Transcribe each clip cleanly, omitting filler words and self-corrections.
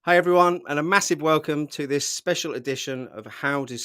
Hi everyone, and a massive welcome to this special edition of What does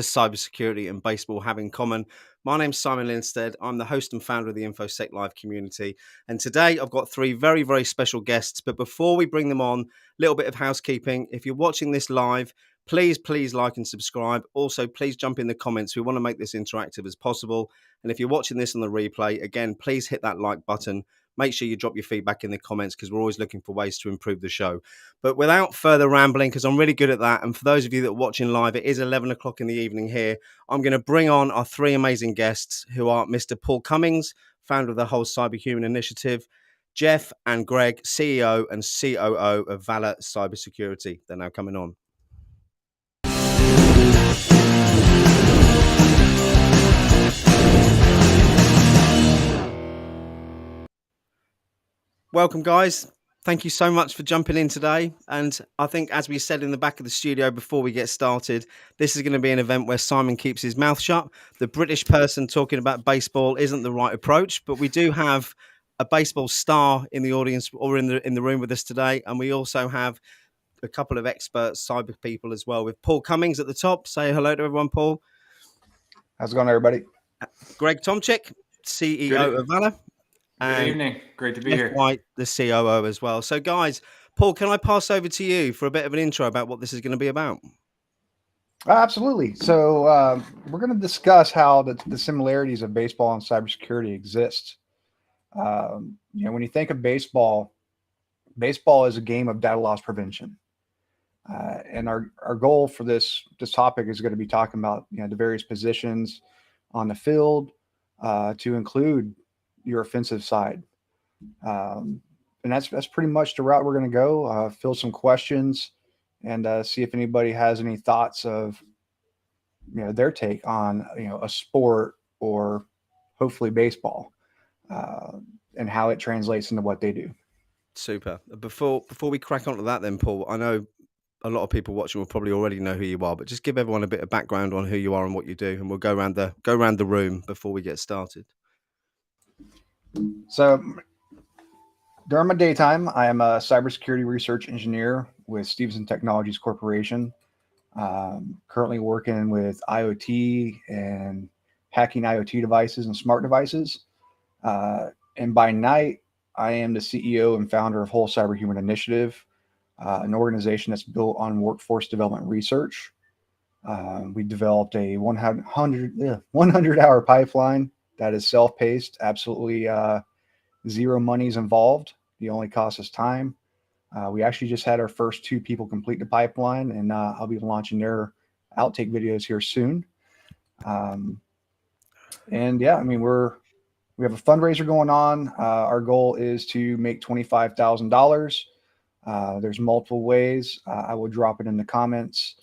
cybersecurity and baseball have in common? My name's Simon Linstead. I'm the host and founder of the InfoSec Live community. And today I've got three very, very special guests. But before we bring them on, a little bit of housekeeping. If you're watching this live, please like and subscribe. Also, please jump in the comments. We want to make this interactive as possible. And if you're watching this on the replay, again, please hit that like button. Make sure you drop your feedback in the comments because we're always looking for ways to improve the show. But without further rambling, because I'm really good at that, and for those of you that are watching live, it is 11 o'clock in the evening here. I'm going to bring on our three amazing guests who are Mr. Paul Cummings, founder of the whole Cyberhuman Initiative, Jeff and Greg, CEO and COO of Valor Cybersecurity. They're now coming on. Welcome, guys. Thank you so much for jumping in today. And I think, as we said in the back of the studio before we get started, this is going to be an event where Simon keeps his mouth shut. The British person talking about baseball isn't the right approach, but we do have a baseball star in the audience or in the room with us today. And we also have a couple of expert cyber people as well, with Paul Cummings at the top. Say hello to everyone, Paul. How's it going, everybody? Greg Tomchick, CEO of Valor. Good evening. Great to be here. White, the COO as well. So, guys, Paul, can I pass over to you for a bit of an intro about what this is going to be about? Absolutely. So we're going to discuss how the similarities of baseball and cybersecurity exist. When you think of baseball is a game of data loss prevention. And our goal for this topic is going to be talking about the various positions on the field to include your offensive side. And that's pretty much the route we're going to go. Fill some questions and see if anybody has any thoughts of their take on a sport or hopefully baseball and how it translates into what they do. Super. Before we crack on to that, then, Paul, I know a lot of people watching will probably already know who you are, but just give everyone a bit of background on who you are and what you do, and we'll go around the room before we get started. So during my daytime, I am a cybersecurity research engineer with Stevenson Technologies Corporation. Currently working with IoT and hacking IoT devices and smart devices. And by night, I am the CEO and founder of Whole Cyberhuman Initiative, an organization that's built on workforce development research. We developed a 100-hour pipeline that is self-paced, absolutely zero monies involved. The only cost is time. We actually just had our first 2 people complete the pipeline, and I'll be launching their outtake videos here soon. And yeah, I mean, we have a fundraiser going on. Our goal is to make $25,000. There's multiple ways. I will drop it in the comments.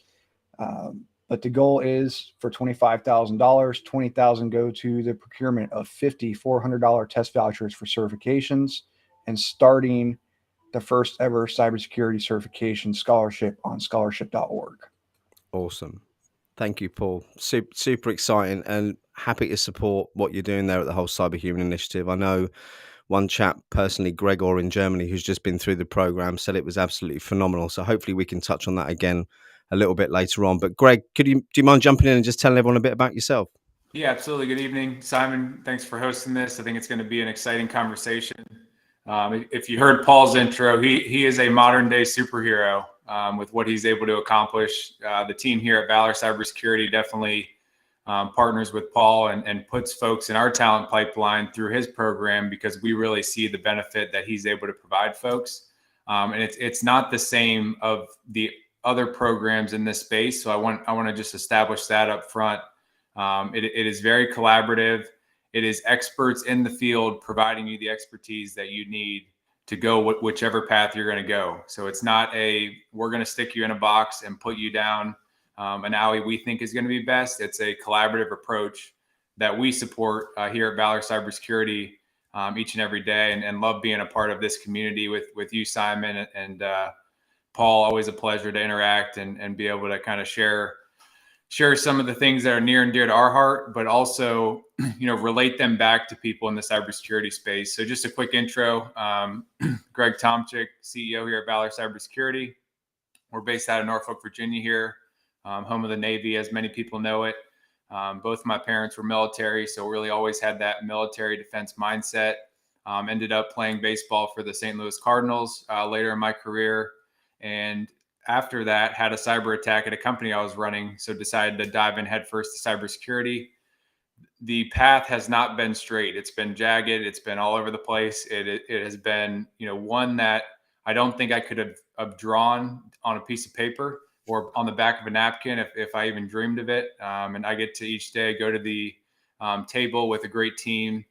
But the goal is for $25,000, $20,000 go to the procurement of 50 $400 test vouchers for certifications and starting the first ever cybersecurity certification scholarship on scholarship.org. Awesome. Thank you, Paul. Super exciting and happy to support what you're doing there at the whole Cyberhuman Initiative. I know one chap personally, Gregor in Germany, who's just been through the program, said it was absolutely phenomenal. So hopefully we can touch on that again a little bit later on. But Greg, do you mind jumping in and just telling everyone a bit about yourself? Yeah, absolutely. Good evening, Simon. Thanks for hosting this. I think it's going to be an exciting conversation. If you heard Paul's intro, he is a modern day superhero with what he's able to accomplish. The team here at Valor Cybersecurity definitely partners with Paul and puts folks in our talent pipeline through his program because we really see the benefit that he's able to provide folks. And it's not the same of the other programs in this space. So I want to just establish that up front. It is very collaborative. It is experts in the field providing you the expertise that you need to go whichever path you're going to go. So it's not we're going to stick you in a box and put you down an alley we think is going to be best. It's a collaborative approach that we support here at Valor Cybersecurity each and every day, and love being a part of this community with you, Simon, and Paul. Always a pleasure to interact and be able to kind of share share some of the things that are near and dear to our heart, but also, relate them back to people in the cybersecurity space. So just a quick intro. Greg Tomchick, CEO here at Valor Cybersecurity. We're based out of Norfolk, Virginia here, home of the Navy, as many people know it. Both my parents were military, so really always had that military defense mindset. Ended up playing baseball for the St. Louis Cardinals later in my career. And after that, had a cyber attack at a company I was running, so decided to dive in headfirst to cybersecurity. The path has not been straight. It's been jagged. It's been all over the place. It has been, one that I don't think I could have drawn on a piece of paper or on the back of a napkin if I even dreamed of it. And I get to each day go to the table with a great team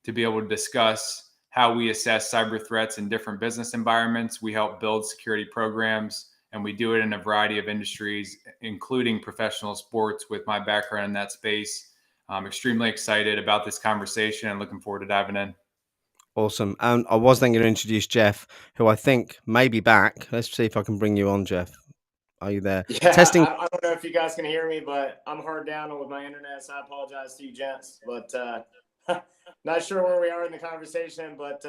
to be able to discuss how we assess cyber threats in different business environments. We help build security programs, and we do it in a variety of industries, including professional sports with my background in that space. I'm extremely excited about this conversation and looking forward to diving in. Awesome. And I was then going to introduce Jeff, who I think may be back. Let's see if I can bring you on, Jeff. Are you there? Yeah, Testing. I don't know if you guys can hear me, but I'm hard down with my internet, so I apologize to you gents. But not sure where we are in the conversation, but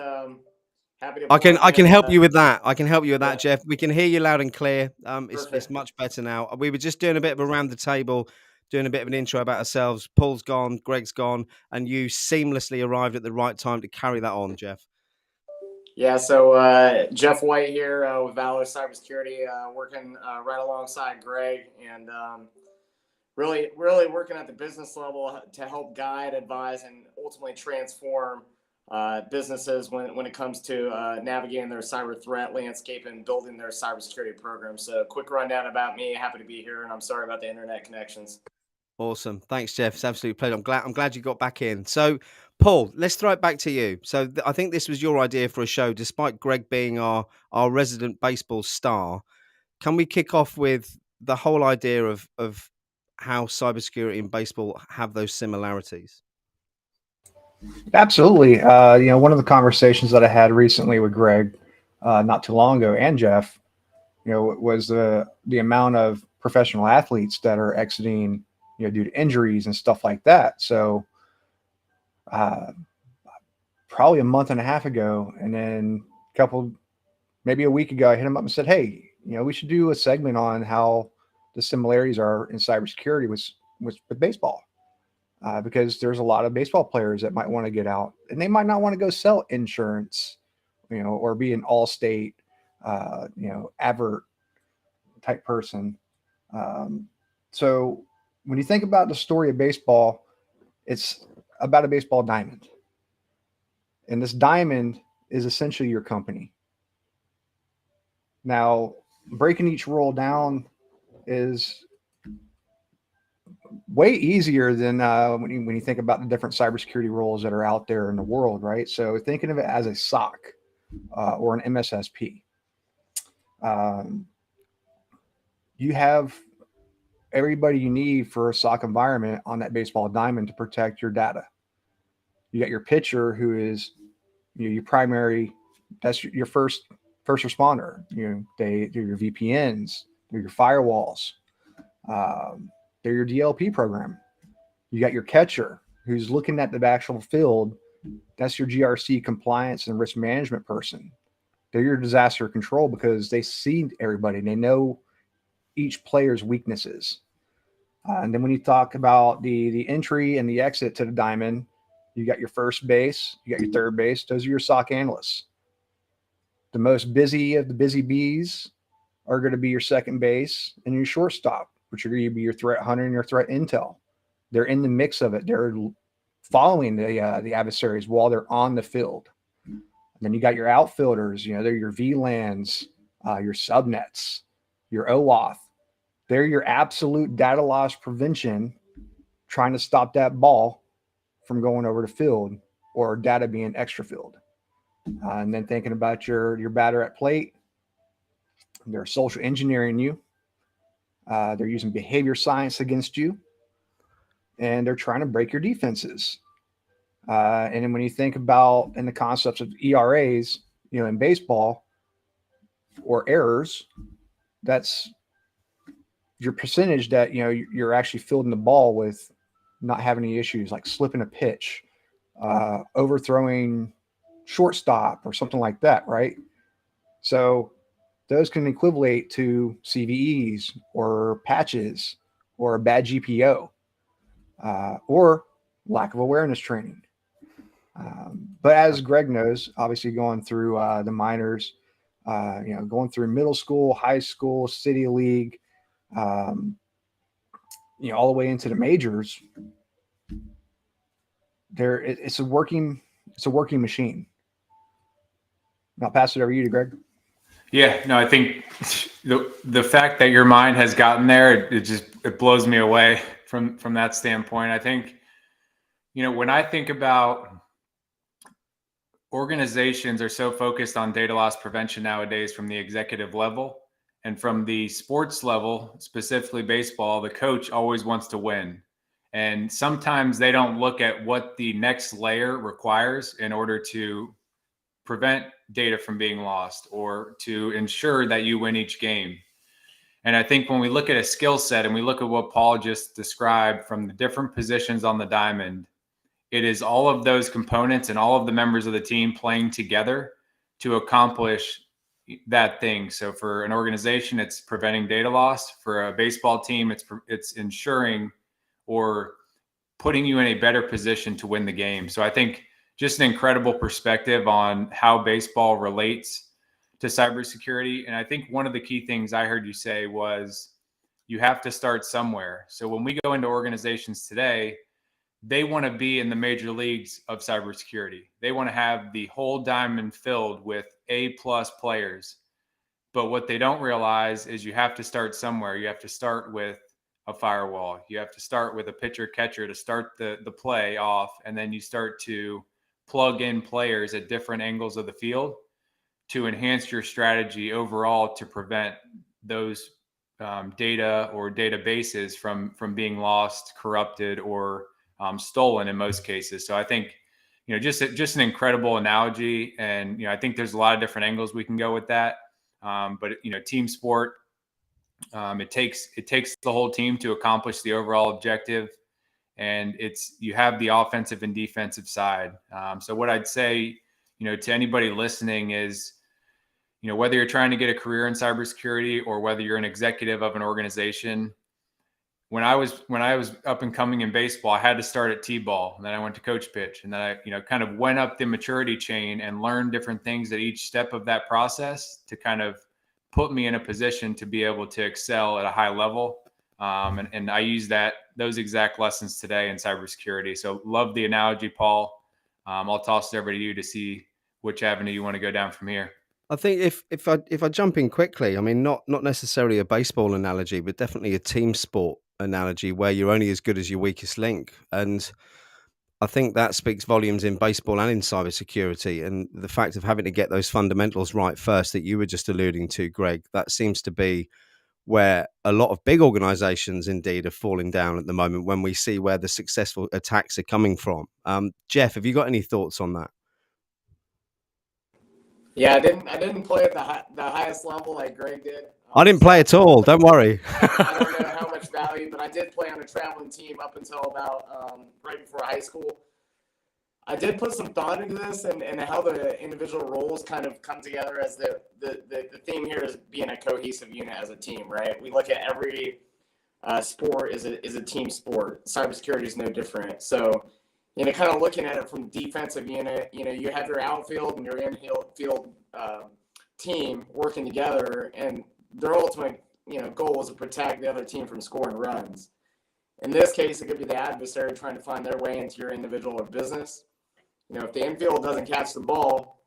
happy to. I can help you with that. I can help you with that, yeah. Jeff. We can hear you loud and clear. It's Perfect. much better now. We were just doing a bit of around the table, doing a bit of an intro about ourselves. Paul's gone, Greg's gone, and you seamlessly arrived at the right time to carry that on, Jeff. Yeah, so Jeff White here with Valor Cybersecurity, working right alongside Greg, and really working at the business level to help guide, advise, and ultimately transform businesses when it comes to navigating their cyber threat landscape and building their cybersecurity program. So quick rundown about me. Happy to be here, and I'm sorry about the internet connections. Awesome. Thanks, Jeff. It's absolutely pleasure. I'm glad you got back in. So, Paul, let's throw it back to you. So I think this was your idea for a show, despite Greg being our resident baseball star. Can we kick off with the whole idea of how cybersecurity and baseball have those similarities? Absolutely. One of the conversations that I had recently with Greg, not too long ago, and Jeff, was the amount of professional athletes that are exiting, due to injuries and stuff like that. So, probably a month and a half ago, and then maybe a week ago, I hit him up and said, "Hey, we should do a segment on how the similarities are in cybersecurity with baseball." Because there's a lot of baseball players that might want to get out, and they might not want to go sell insurance, or be an all-state, advert type person. So when you think about the story of baseball, it's about a baseball diamond. And this diamond is essentially your company. Now, breaking each rule down is way easier than when you think about the different cybersecurity roles that are out there in the world, right? So thinking of it as a SOC or an MSSP, you have everybody you need for a SOC environment on that baseball diamond to protect your data. You got your pitcher, who is your primary, that's your first responder. They do your VPNs, they're your firewalls. They're your DLP program. You got your catcher, who's looking at the actual field. That's your GRC compliance and risk management person. They're your disaster control because they see everybody. They know each player's weaknesses. And then when you talk about the entry and the exit to the diamond, you got your first base, you got your third base. Those are your SOC analysts. The most busy of the busy bees are going to be your second base and your shortstop, which are going to be your threat hunter and your threat intel. They're in the mix of it. They're following the adversaries while they're on the field. And then you got your outfielders. They're your VLANs, your subnets, your OAuth. They're your absolute data loss prevention, trying to stop that ball from going over the field or data being extra field. And then thinking about your batter at plate, they're social engineering you. They're using behavior science against you, and they're trying to break your defenses. And then when you think about in the concepts of ERAs, in baseball, or errors, that's your percentage that, you're actually fielding the ball with not having any issues, like slipping a pitch, overthrowing shortstop or something like that, right? So those can equivalent to CVEs or patches or a bad GPO, or lack of awareness training. But as Greg knows, obviously going through the minors, going through middle school, high school, city league, all the way into the majors, it's a working machine. I'll pass it over to you, Greg. Yeah, no, I think the fact that your mind has gotten there, it blows me away from that standpoint. I think, when I think about organizations are so focused on data loss prevention nowadays from the executive level, and from the sports level, specifically baseball, the coach always wants to win. And sometimes they don't look at what the next layer requires in order to prevent data from being lost or to ensure that you win each game. And I think when we look at a skill set and we look at what Paul just described from the different positions on the diamond, it is all of those components and all of the members of the team playing together to accomplish that thing. So for an organization, it's preventing data loss. For a baseball team, it's ensuring or putting you in a better position to win the game. So I think just an incredible perspective on how baseball relates to cybersecurity. And I think one of the key things I heard you say was you have to start somewhere. So when we go into organizations today, they want to be in the major leagues of cybersecurity. They want to have the whole diamond filled with A+ players. But what they don't realize is you have to start somewhere. You have to start with a firewall. You have to start with a pitcher catcher to start the play off. And then you start to plug in players at different angles of the field to enhance your strategy overall to prevent those data or databases from being lost, corrupted, or stolen in most cases. So I think, just an incredible analogy. And, I think there's a lot of different angles we can go with that. But, team sport, it takes the whole team to accomplish the overall objective. And you have the offensive and defensive side. So what I'd say, to anybody listening is, whether you're trying to get a career in cybersecurity or whether you're an executive of an organization, when I was up and coming in baseball, I had to start at T-ball, and then I went to coach pitch, and then I kind of went up the maturity chain and learned different things at each step of that process to kind of put me in a position to be able to excel at a high level. And I use those exact lessons today in cybersecurity. So love the analogy, Paul. I'll toss it over to you to see which avenue you want to go down from here. I think if I jump in quickly, I mean, not necessarily a baseball analogy, but definitely a team sport analogy where you're only as good as your weakest link. And I think that speaks volumes in baseball and in cybersecurity. And the fact of having to get those fundamentals right first that you were just alluding to, Greg, that seems to be where a lot of big organizations indeed are falling down at the moment when we see where the successful attacks are coming from. Jeff, have you got any thoughts on that? Yeah, I didn't play at the highest level like Greg did. I didn't play at all. Don't worry. I don't know how much value, but I did play on a traveling team up until about right before high school. I did put some thought into this and how the individual roles kind of come together as the theme here is being a cohesive unit as a team, right? We look at every sport is a team sport. Cybersecurity is no different. So, kind of looking at it from defensive unit, you have your outfield and your infield team working together, and their ultimate, goal is to protect the other team from scoring runs. In this case, it could be the adversary trying to find their way into your individual or business. If the infield doesn't catch the ball,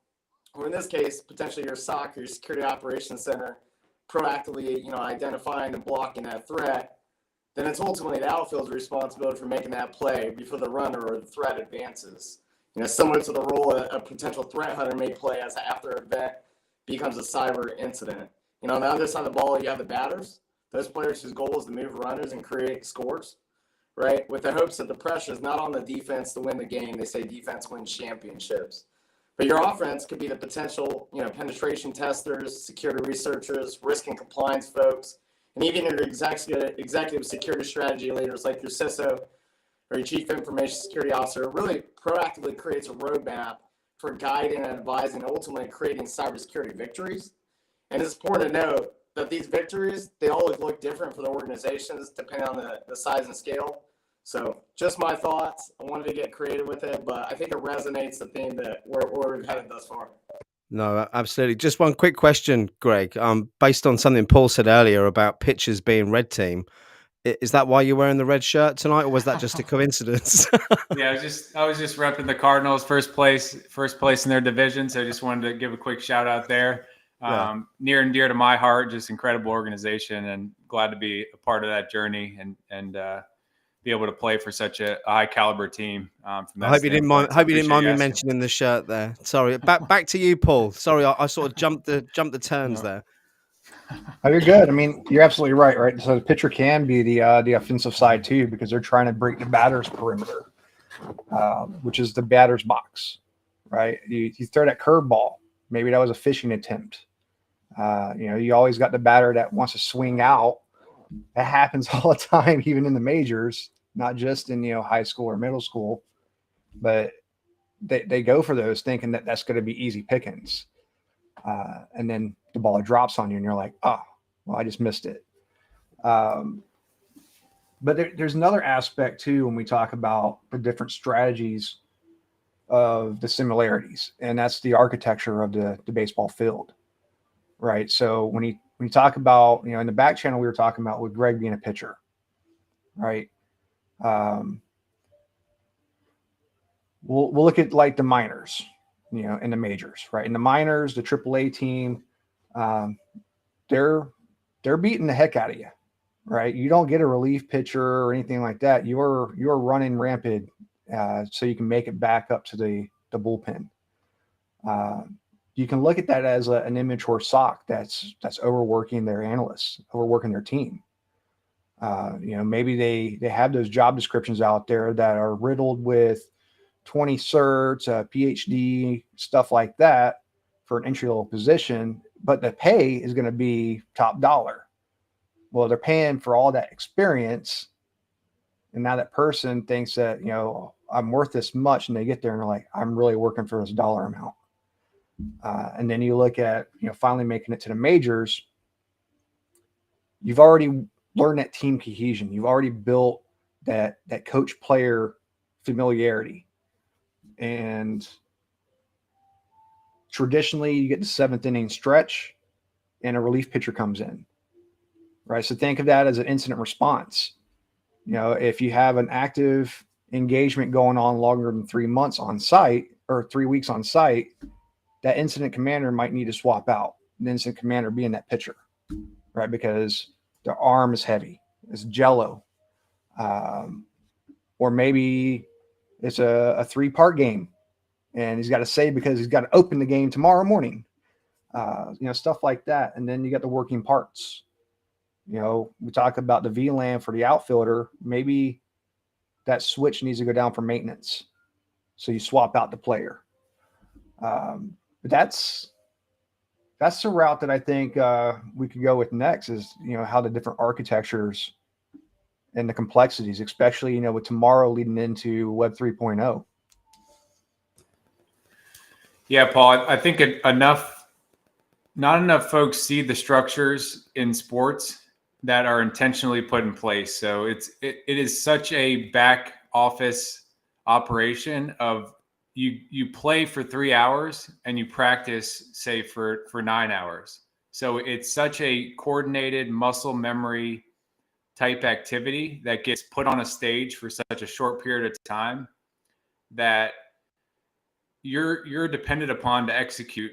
or in this case, potentially your SOC, your Security Operations Center, proactively, identifying and blocking that threat, then it's ultimately the outfield's responsibility for making that play before the runner or the threat advances. Similar to the role a potential threat hunter may play as after an event becomes a cyber incident. On the other side of the ball, you have the batters, those players whose goal is to move runners and create scores, right? With the hopes that the pressure is not on the defense to win the game. They say defense wins championships. But your offense could be the potential, penetration testers, security researchers, risk and compliance folks, and even your executive security strategy leaders like your CISO or your chief information security officer really proactively creates a roadmap for guiding and advising, ultimately creating cybersecurity victories. And it's important to note that these victories, they always look different for the organizations depending on the size and scale. So just my thoughts. I wanted to get creative with it, but I think it resonates the theme that where we've headed thus far. No, absolutely. Just one quick question, Greg. Based on something Paul said earlier about pitchers being red team, is that why you're wearing the red shirt tonight, or was that just a coincidence? Yeah, I was just repping the Cardinals first place in their division. So I just wanted to give a quick shout out there. Yeah. Near and dear to my heart, just incredible organization, and glad to be a part of that journey and be able to play for such a high caliber team. From that I hope you didn't mind. standpoint. So I Hope you didn't appreciate mind you me asking. mentioning the shirt there. Sorry. Back to you, Paul. Sorry, I sort of jumped the turns No. there. Oh, you're good. I mean, you're absolutely right, right? So the pitcher can be the offensive side too, because they're trying to break the batter's perimeter, which is the batter's box, right? You throw that curveball. Maybe that was a fishing attempt. You always got the batter that wants to swing out. That happens all the time, even in the majors, not just in high school or middle school, but they go for those thinking that that's going to be easy pickings, and then the ball drops on you, and you're like, oh, well, I just missed it. But there's another aspect too when we talk about the different strategies of the similarities, and that's the architecture of the baseball field, right? So when you talk about, in the back channel, we were talking about with Greg being a pitcher, right? We'll look at like the minors, in the majors, right? In the minors, the AAA team, they're beating the heck out of you, right? You don't get a relief pitcher or anything like that. You're running rampant, so you can make it back up to the bullpen. You can look at that as an immature sock that's overworking their analysts, overworking their team. Maybe they have those job descriptions out there that are riddled with 20 certs, PhD, stuff like that for an entry-level position, but the pay is going to be top dollar. Well, they're paying for all that experience, and now that person thinks that, I'm worth this much, and they get there and they're like, I'm really working for this dollar amount. And then you look at, finally making it to the majors. You've already learned that team cohesion. You've already built that coach-player familiarity. And traditionally, you get the 7th inning stretch, and a relief pitcher comes in, right? So think of that as an incident response. If you have an active engagement going on longer than 3 months on site or 3 weeks on site, that incident commander might need to swap out. The incident commander being that pitcher, right? Because their arm is heavy, it's jello, or maybe it's a 3-part game, and he's got to save because he's got to open the game tomorrow morning. Stuff like that. And then you got the working parts. We talk about the VLAN for the outfielder. Maybe that switch needs to go down for maintenance, so you swap out the player. But that's the route that I think we could go with next is, how the different architectures and the complexities, especially, with tomorrow leading into Web 3.0. Yeah, Paul, I think not enough folks see the structures in sports that are intentionally put in place. So it is such a back office operation of you play for 3 hours and you practice, say, for 9 hours. So it's such a coordinated muscle memory type activity that gets put on a stage for such a short period of time that you're dependent upon to execute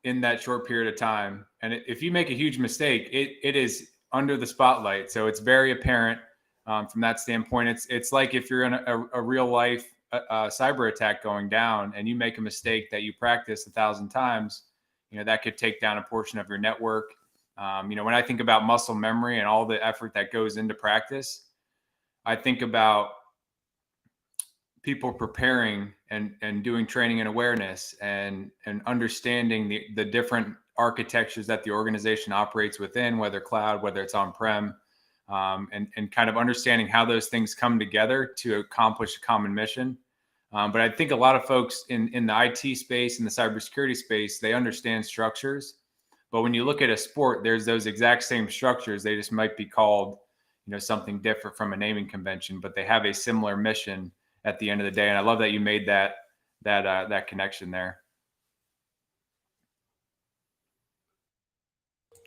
in that short period of time. And if you make a huge mistake, it is under the spotlight. So it's very apparent from that standpoint. It's like if you're in a real life cyber attack going down and you make a mistake that you practice 1,000 times, that could take down a portion of your network. When I think about muscle memory and all the effort that goes into practice, I think about people preparing and doing training and awareness and understanding the different architectures that the organization operates within, whether cloud, whether it's on-prem, and kind of understanding how those things come together to accomplish a common mission. But I think a lot of folks in the IT space and the cybersecurity space, they understand structures. But when you look at a sport, there's those exact same structures. They just might be called, something different from a naming convention, but they have a similar mission at the end of the day. And I love that you made that connection there.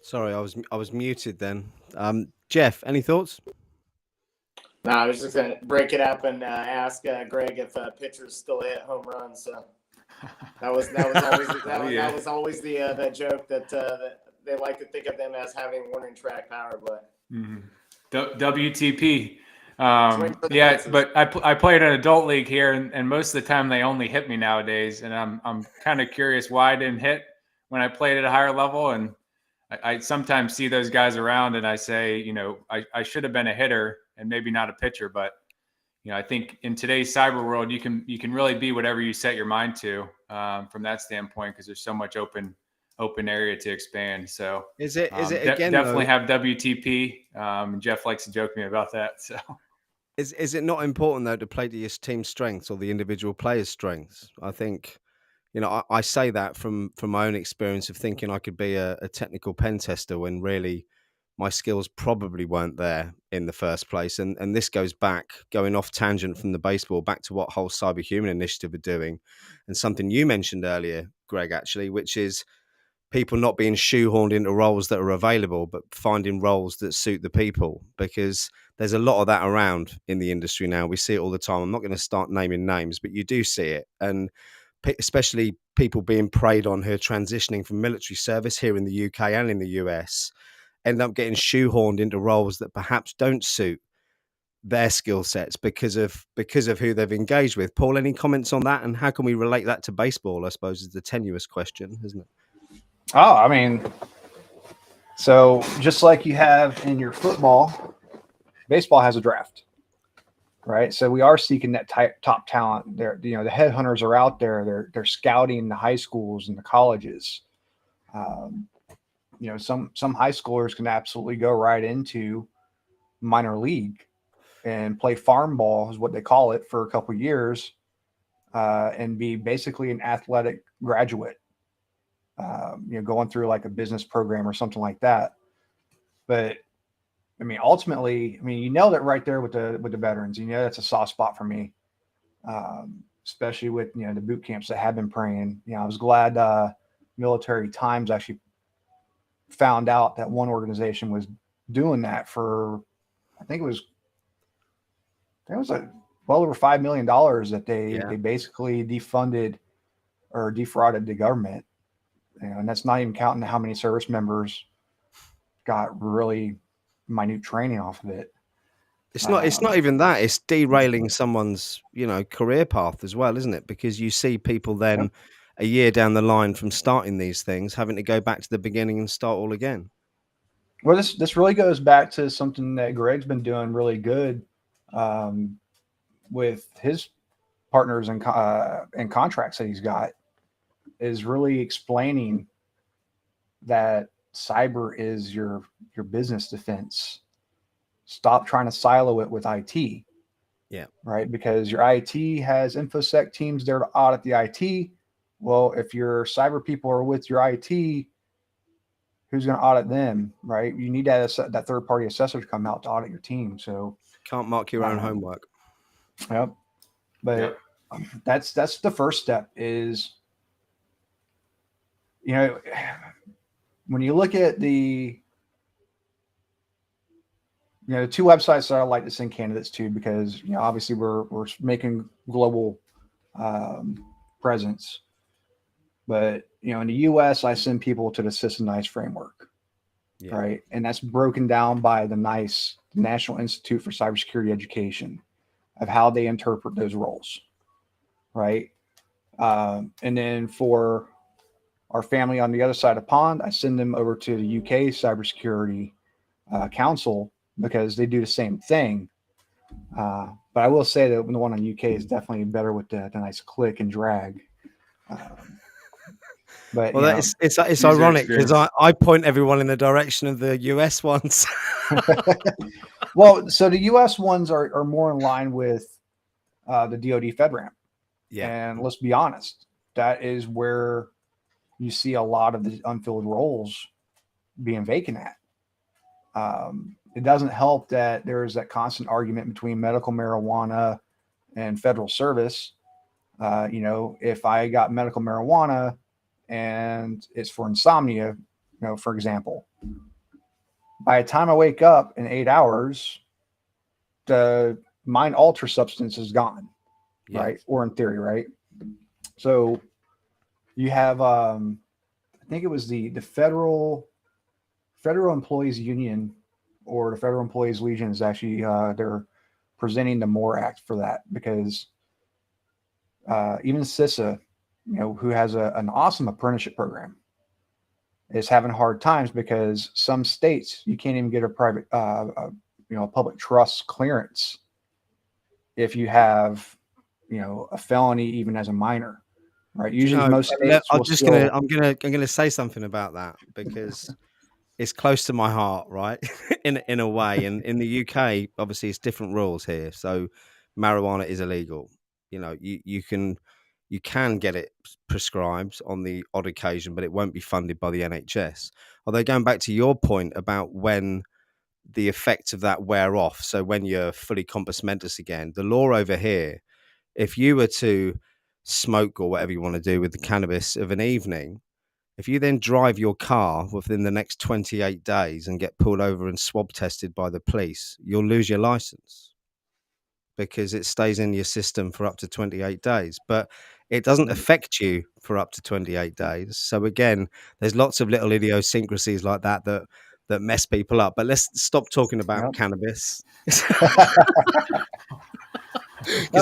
Sorry, I was muted then. Jeff, any thoughts? No, I was just going to break it up and ask Greg if pitchers still hit home runs. So that was always the joke that they like to think of them as having warning track power, but WTP. Yeah, but I played an adult league here, and most of the time they only hit me nowadays, and I'm kind of curious why I didn't hit when I played at a higher level. And I sometimes see those guys around, and I say, I should have been a hitter and maybe not a pitcher. But I think in today's cyber world, you can really be whatever you set your mind to from that standpoint, because there's so much open area to expand. So is it again definitely though, have WTP. Jeff likes to joke me about that. So is it not important though to play to your team's strengths or the individual player's strengths? I think I say that from my own experience of thinking I could be a technical pen tester when really my skills probably weren't there in the first place. And this goes back, going off tangent from the baseball, back to what whole Cyberhuman Initiative are doing, and something you mentioned earlier, Greg, actually, which is people not being shoehorned into roles that are available, but finding roles that suit the people, because there's a lot of that around in the industry now. We see it all the time. I'm not going to start naming names, but you do see it. And especially people being preyed on who are transitioning from military service here in the UK and in the US, end up getting shoehorned into roles that perhaps don't suit their skill sets because of who they've engaged with. Paul, any comments on that? And how can we relate that to baseball, I suppose, is the tenuous question, isn't it? Oh, I mean, so just like you have in your football, baseball has a draft, right? So we are seeking that top talent. There, the headhunters are out there. They're scouting the high schools and the colleges. Some high schoolers can absolutely go right into minor league and play farm ball, is what they call it, for a couple of years, and be basically an athletic graduate. Going through like a business program or something like that. But I mean, ultimately, you nailed it right there with the veterans. That's a soft spot for me, especially with the boot camps that have been praying. I was glad Military Times actually found out that one organization was doing that for, I think it was like well over $5 million that they basically defunded or defrauded the government. And that's not even counting how many service members got really minute training off of it. It's not even that. It's derailing someone's, career path as well, isn't it? Because you see people then a year down the line from starting these things, having to go back to the beginning and start all again. Well, this really goes back to something that Greg's been doing really good with his partners and contracts that he's got, is really explaining that cyber is your business defense. Stop trying to silo it with IT. Yeah. Right. Because your IT has InfoSec teams there to audit the IT. Well, if your cyber people are with your IT, who's going to audit them? Right. You need that third party assessor to come out to audit your team. So can't mark your own homework. Yep. But that's the first step is, when you look at the two websites that I like to send candidates to, because obviously we're making global presence, but in the US I send people to the SysNICE framework, right? And that's broken down by the NICE, National Institute for Cybersecurity Education, of how they interpret those roles, right? And then for our family on the other side of the pond, I send them over to the UK Cybersecurity Council, because they do the same thing. But I will say that the one on UK is definitely better with the nice click and drag. But Well, it's User ironic because experience. I point everyone in the direction of the US ones. well, so the U.S. ones are more in line with the DoD FedRAMP, Yeah. and let's be honest, that is where you see a lot of the unfilled roles being vacant at. It doesn't help that there's that constant argument between medical marijuana and federal service. If I got medical marijuana and it's for insomnia, for example, by the time I wake up in 8 hours, the mind alter substance is gone, right? Or in theory, right? So you have, I think it was the Federal Employees Union or the Federal Employees Legion is actually they're presenting the MORE Act for that, because even CISA, who has an awesome apprenticeship program, is having hard times because some states you can't even get a private, public trust clearance if you have, a felony even as a minor, right? Usually, most states I'm gonna say something about that because it's close to my heart, right? in a way, and in the UK, obviously, it's different rules here. So, marijuana is illegal. You can get it prescribed on the odd occasion, but it won't be funded by the NHS. Although going back to your point about when the effects of that wear off, so when you're fully compos mentis again, the law over here, if you were to smoke or whatever you want to do with the cannabis of an evening, if you then drive your car within the next 28 days and get pulled over and swab tested by the police, you'll lose your license because it stays in your system for up to 28 days. But it doesn't affect you for up to 28 days. So again, there's lots of little idiosyncrasies like that mess people up. But let's stop talking about cannabis. Because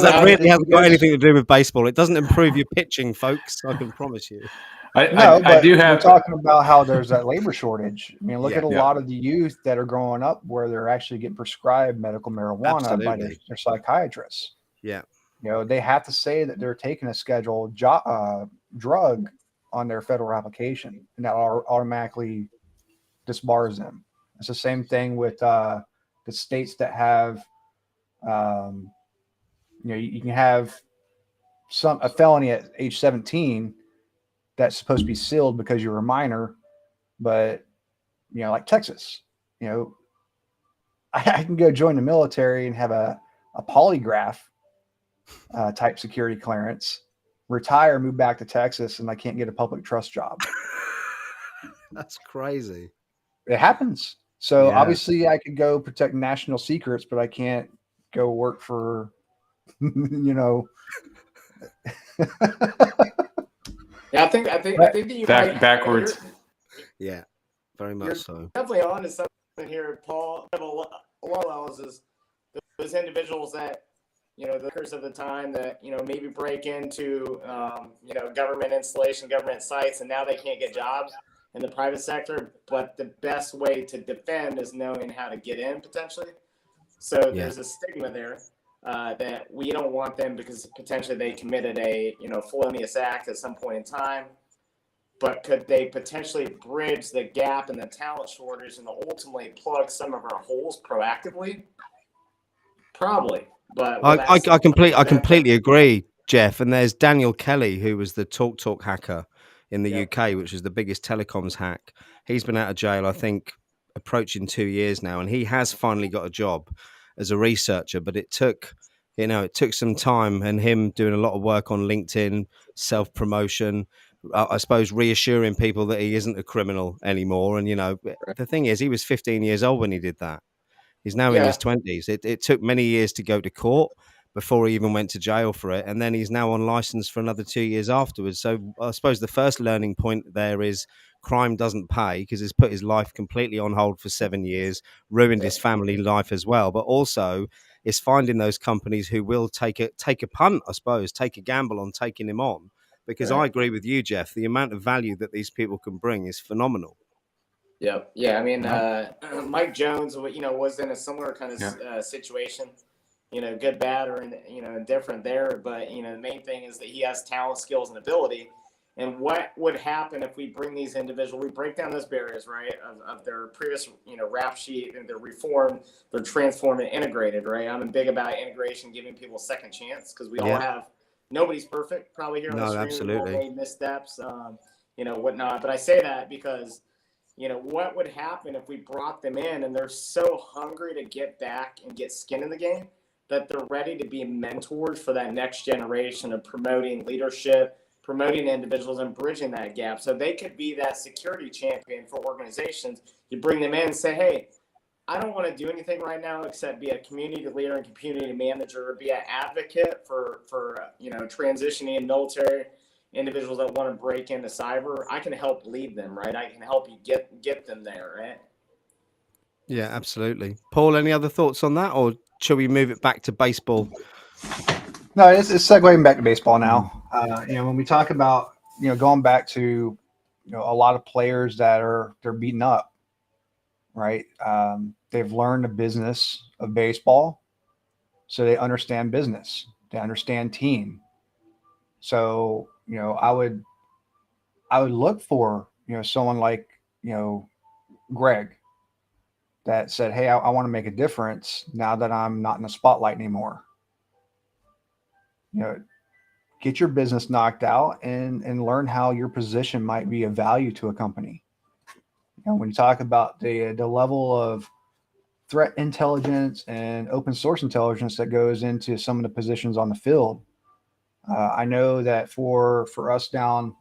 that really hasn't got anything to do with baseball. It doesn't improve your pitching, folks. I can promise you. I do have. We're talking about how there's that labor shortage. I mean, look at a Yeah. lot of the youth that are growing up where they're actually getting prescribed medical marijuana by their psychiatrists. Yeah. They have to say that they're taking a scheduled drug on their federal application, and that automatically disbars them. It's the same thing with the states that have, you can have a felony at age 17 that's supposed to be sealed because you're a minor, but like Texas, I can go join the military and have a polygraph type security clearance, retire, move back to Texas, and I can't get a public trust job. That's crazy. It happens. So obviously I could go protect national secrets, but I can't go work for, Yeah, I think that you backwards. Yeah, very much so. Definitely on to something here, Paul. A lot of those individuals that, the workers of the time that, maybe break into, government installation, government sites, and now they can't get jobs in the private sector. But the best way to defend is knowing how to get in potentially. So there's a stigma there that we don't want them because potentially they committed a, felonious act at some point in time. But could they potentially bridge the gap in the talent shortage and ultimately plug some of our holes proactively? Probably. But I completely agree, Jeff. And there's Daniel Kelly, who was the TalkTalk hacker in the UK, which is the biggest telecoms hack. He's been out of jail, I think, approaching 2 years now, and he has finally got a job as a researcher. But it took some time, and him doing a lot of work on LinkedIn, self-promotion, I suppose reassuring people that he isn't a criminal anymore. And, the thing is, he was 15 years old when he did that. He's now in his 20s. It took many years to go to court before he even went to jail for it. And then he's now on license for another 2 years afterwards. So I suppose the first learning point there is crime doesn't pay, because it's put his life completely on hold for 7 years, ruined his family life as well. But also it's finding those companies who will take a punt, I suppose, take a gamble on taking him on. Because I agree with you, Jeff, the amount of value that these people can bring is phenomenal. Yep. Yeah. I mean, Mike Jones, was in a similar kind of situation, good, bad, or, indifferent there. But, the main thing is that he has talent, skills, and ability. And what would happen if we bring these individuals, we break down those barriers, right, of their previous, rap sheet, and they're reformed, they're transformed and integrated, right? I'm big about integration, giving people a second chance, because we all Yeah. have, nobody's perfect, probably here on the No, stream. We've all absolutely. made missteps, whatnot. But I say that because, what would happen if we brought them in and they're so hungry to get back and get skin in the game that they're ready to be mentored for that next generation of promoting leadership, promoting individuals, and bridging that gap, so they could be that security champion for organizations. You bring them in and say, hey, I don't want to do anything right now except be a community leader and community manager, be an advocate for transitioning military individuals that want to break into cyber. I can help lead them, right? I can help you get them there, right? Yeah, absolutely. Paul, any other thoughts on that, or shall we move it back to baseball? No, it's segueing back to baseball now. When we talk about, going back to, a lot of players they're beaten up, right? They've learned the business of baseball, so they understand business. They understand team. So, I would look for, someone like, Greg, that said, hey, I want to make a difference now that I'm not in the spotlight anymore. Get your business knocked out and learn how your position might be of value to a company. When you talk about the level of threat intelligence and open source intelligence that goes into some of the positions on the field, I know that for us down,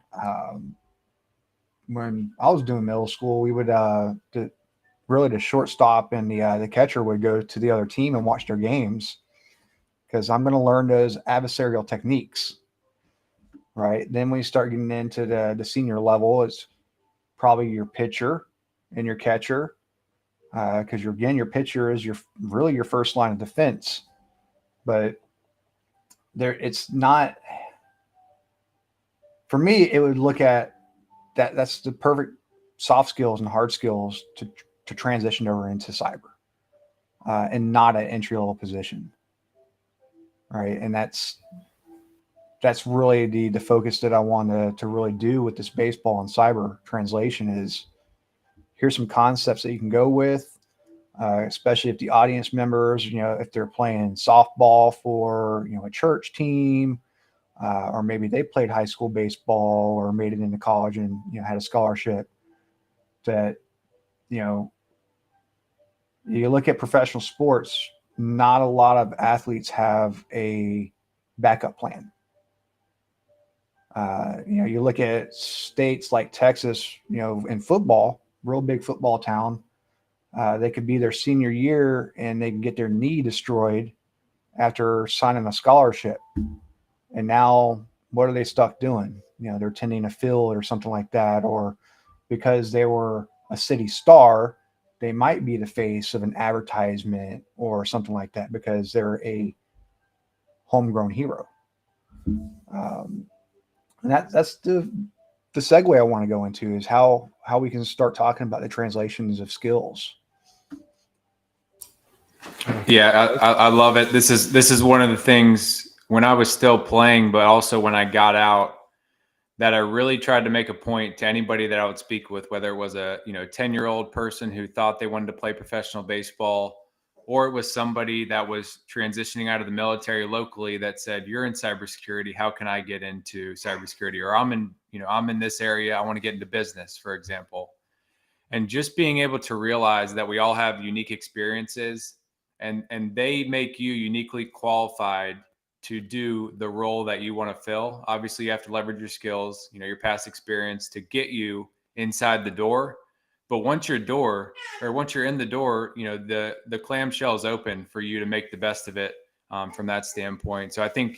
when I was doing middle school, we would the shortstop and the catcher would go to the other team and watch their games, because I'm going to learn those adversarial techniques. Right. Then when you start getting into the senior level, it's probably your pitcher and your catcher, because your pitcher is your first line of defense. But it's not, for me, it would look at that. That's the perfect soft skills and hard skills to transition over into cyber, and not an entry level position. Right. And that's really the focus that I want to really do with this baseball and cyber translation is, here's some concepts that you can go with, especially if the audience members, if they're playing softball for, a church team, or maybe they played high school baseball or made it into college and, had a scholarship, that, you look at professional sports, not a lot of athletes have a backup plan. You look at states like Texas, in football, real big football town, they could be their senior year and they can get their knee destroyed after signing a scholarship. And now what are they stuck doing? They're attending a field or something like that, or because they were a city star, they might be the face of an advertisement or something like that because they're a homegrown hero. And that's the segue I want to go into, is how we can start talking about the translations of skills. Yeah, I love it. This is one of the things when I was still playing, but also when I got out, that I really tried to make a point to anybody that I would speak with, whether it was a 10-year-old person who thought they wanted to play professional baseball, or it was somebody that was transitioning out of the military locally that said, you're in cybersecurity, how can I get into cybersecurity? Or I'm in this area, I want to get into business, for example. And just being able to realize that we all have unique experiences, and they make you uniquely qualified to do the role that you want to fill. Obviously, you have to leverage your skills, your past experience to get you inside the door. But once you're in the door, the clamshell is open for you to make the best of it, from that standpoint. So I think,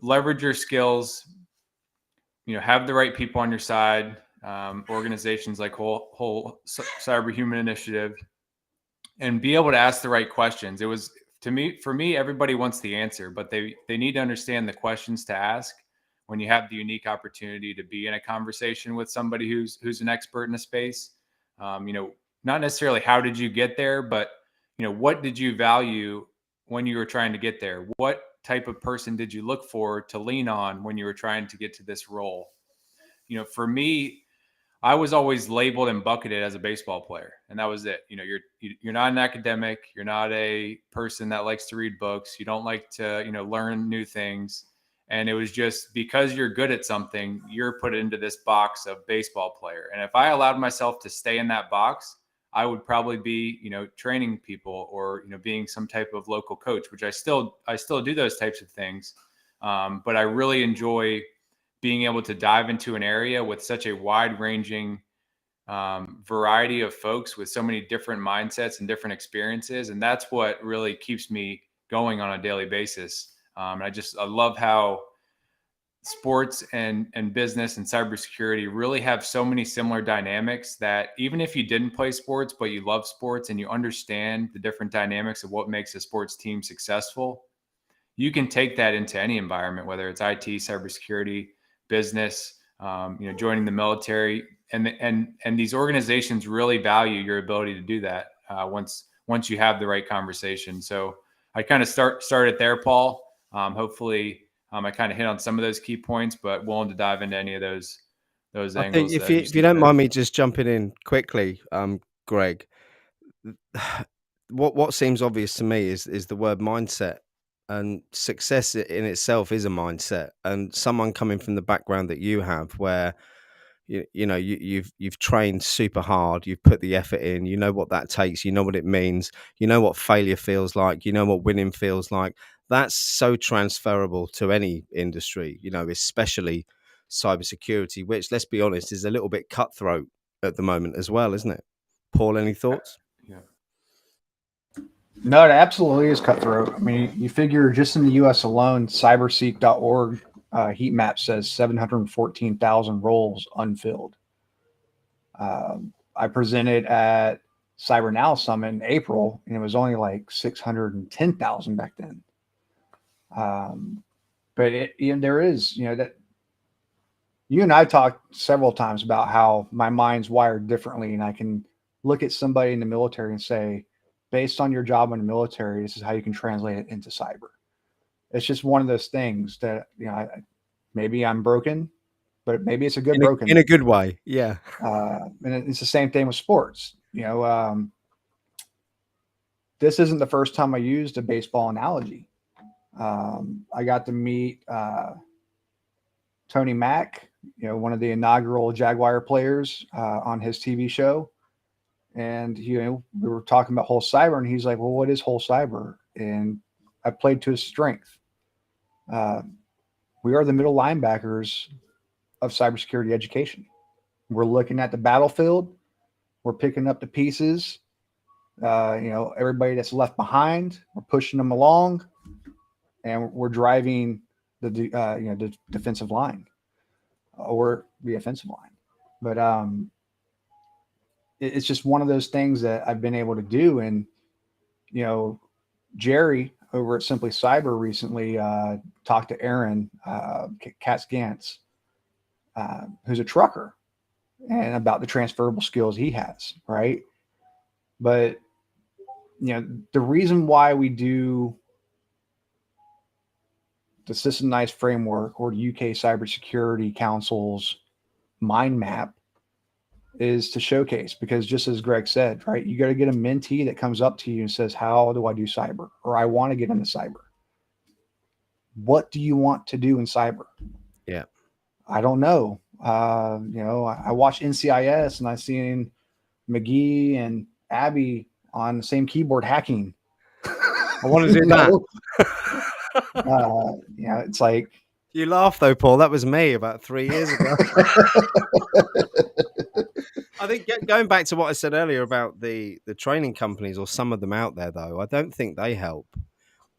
leverage your skills, have the right people on your side, organizations like whole Cyber Human Initiative, and be able to ask the right questions. It was, for me, everybody wants the answer, but they need to understand the questions to ask when you have the unique opportunity to be in a conversation with somebody who's an expert in a space. Not necessarily how did you get there, but what did you value when you were trying to get there? What type of person did you look for to lean on when you were trying to get to this role? for me, I was always labeled and bucketed as a baseball player, and that was it. You're not an academic. You're not a person that likes to read books. You don't like to, learn new things. And it was just because you're good at something, you're put into this box of baseball player. And if I allowed myself to stay in that box, I would probably be, training people or, being some type of local coach, which I still do those types of things. But I really enjoy being able to dive into an area with such a wide ranging variety of folks with so many different mindsets and different experiences. And that's what really keeps me going on a daily basis. I love how sports and business and cybersecurity really have so many similar dynamics that even if you didn't play sports, but you love sports and you understand the different dynamics of what makes a sports team successful, you can take that into any environment, whether it's IT, cybersecurity, business, joining the military, and these organizations really value your ability to do that once you have the right conversation. So I kind of start it there, Paul. Hopefully, I kind of hit on some of those key points, but willing to dive into any of those I angles. think if you don't mind me just jumping in quickly, Greg, what seems obvious to me is the word mindset, and success in itself is a mindset. And someone coming from the background that you have, where you've trained super hard, you've put the effort in, you know what that takes, you know what it means, you know what failure feels like, you know what winning feels like. That's so transferable to any industry, especially cybersecurity, which, let's be honest, is a little bit cutthroat at the moment as well, isn't it? Paul, any thoughts? Yeah. No, it absolutely is cutthroat. I mean, you figure just in the U.S. alone, cyberseek.org heat map says 714,000 roles unfilled. I presented at Cyber Now Summit in April, and it was only like 610,000 back then. But there is, that you and I talked several times about how my mind's wired differently, and I can look at somebody in the military and say, based on your job in the military, this is how you can translate it into cyber. It's just one of those things that, maybe I'm broken, but maybe it's a good broken in a good way. Yeah. And it's the same thing with sports. This isn't the first time I used a baseball analogy. I got to meet Tony Mack, one of the inaugural Jaguar players on his TV show. And, we were talking about whole cyber, and he's like, well, what is whole cyber? And I played to his strength. We are the middle linebackers of cybersecurity education. We're looking at the battlefield. We're picking up the pieces. Everybody that's left behind, we're pushing them along, and we're driving the defensive line or the offensive line. But it's just one of those things that I've been able to do. And, Jerry over at Simply Cyber recently talked to Aaron Katz Gantz, who's a trucker, and about the transferable skills he has, right? But, the reason why we do the systemized framework or the UK Cybersecurity Council's mind map is to showcase, because just as Greg said, right, you got to get a mentee that comes up to you and says, how do I do cyber? Or I want to get into cyber. What do you want to do in cyber? Yeah. I don't know. I watched NCIS and I seen McGee and Abby on the same keyboard hacking. I want to do that. It's like, you laugh though, Paul. That was me about 3 years ago. I think going back to what I said earlier about the training companies, or some of them out there, though, I don't think they help.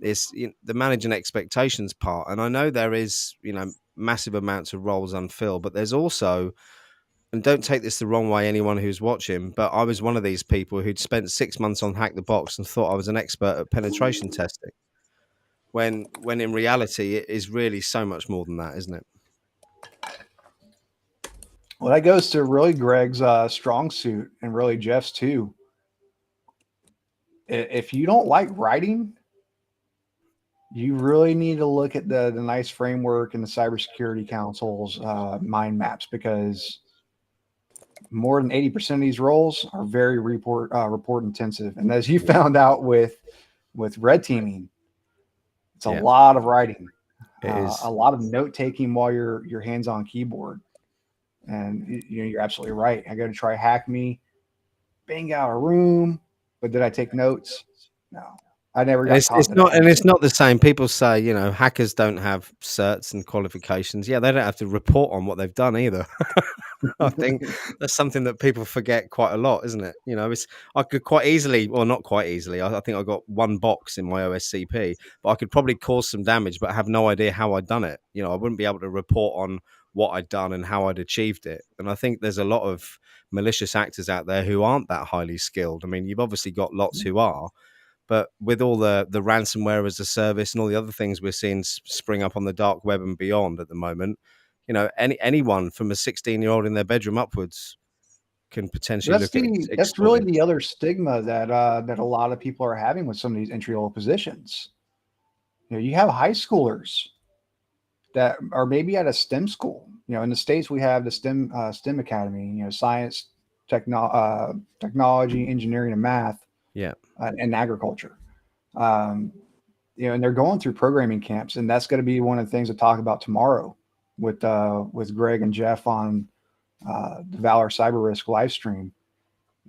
It's the managing expectations part. And I know there is, massive amounts of roles unfilled, but there's also, and don't take this the wrong way, anyone who's watching, but I was one of these people who'd spent 6 months on Hack the Box and thought I was an expert at penetration testing. When in reality, it is really so much more than that, isn't it? Well, that goes to really Greg's strong suit, and really Jeff's too. If you don't like writing, you really need to look at the nice framework and the cybersecurity council's mind maps, because more than 80% of these roles are very report intensive. And as you found out with red teaming, it's a Yeah. lot of writing, It is. a lot of note taking while your hands on keyboard. And you're absolutely right. I go to try hack me, bang out a room, but did I take notes? No, I never And got caught in it's not the same. People say, you know, hackers don't have certs and qualifications. Yeah, they don't have to report on what they've done either. I think that's something that people forget quite a lot, isn't it? You know, I could quite easily, or not quite easily. I think I got one box in my OSCP, but I could probably cause some damage, but I have no idea how I'd done it. You know, I wouldn't be able to report on what I'd done and how I'd achieved it. And I think there's a lot of malicious actors out there who aren't that highly skilled. I mean, you've obviously got lots who are, but with all the ransomware as a service and all the other things we're seeing spring up on the dark web and beyond at the moment, you know, anyone from a 16-year-old in their bedroom upwards can potentially look at That's really exploiting. the other stigma that a lot of people are having with some of these entry level positions. You know, you have high schoolers that are maybe at a STEM school. You know, in the States we have the STEM Academy. You know, science, technology, engineering, and math, Yeah. and agriculture. You know, and they're going through programming camps, and that's going to be one of the things to talk about tomorrow with Greg and Jeff on the Valor Cyber Risk live stream.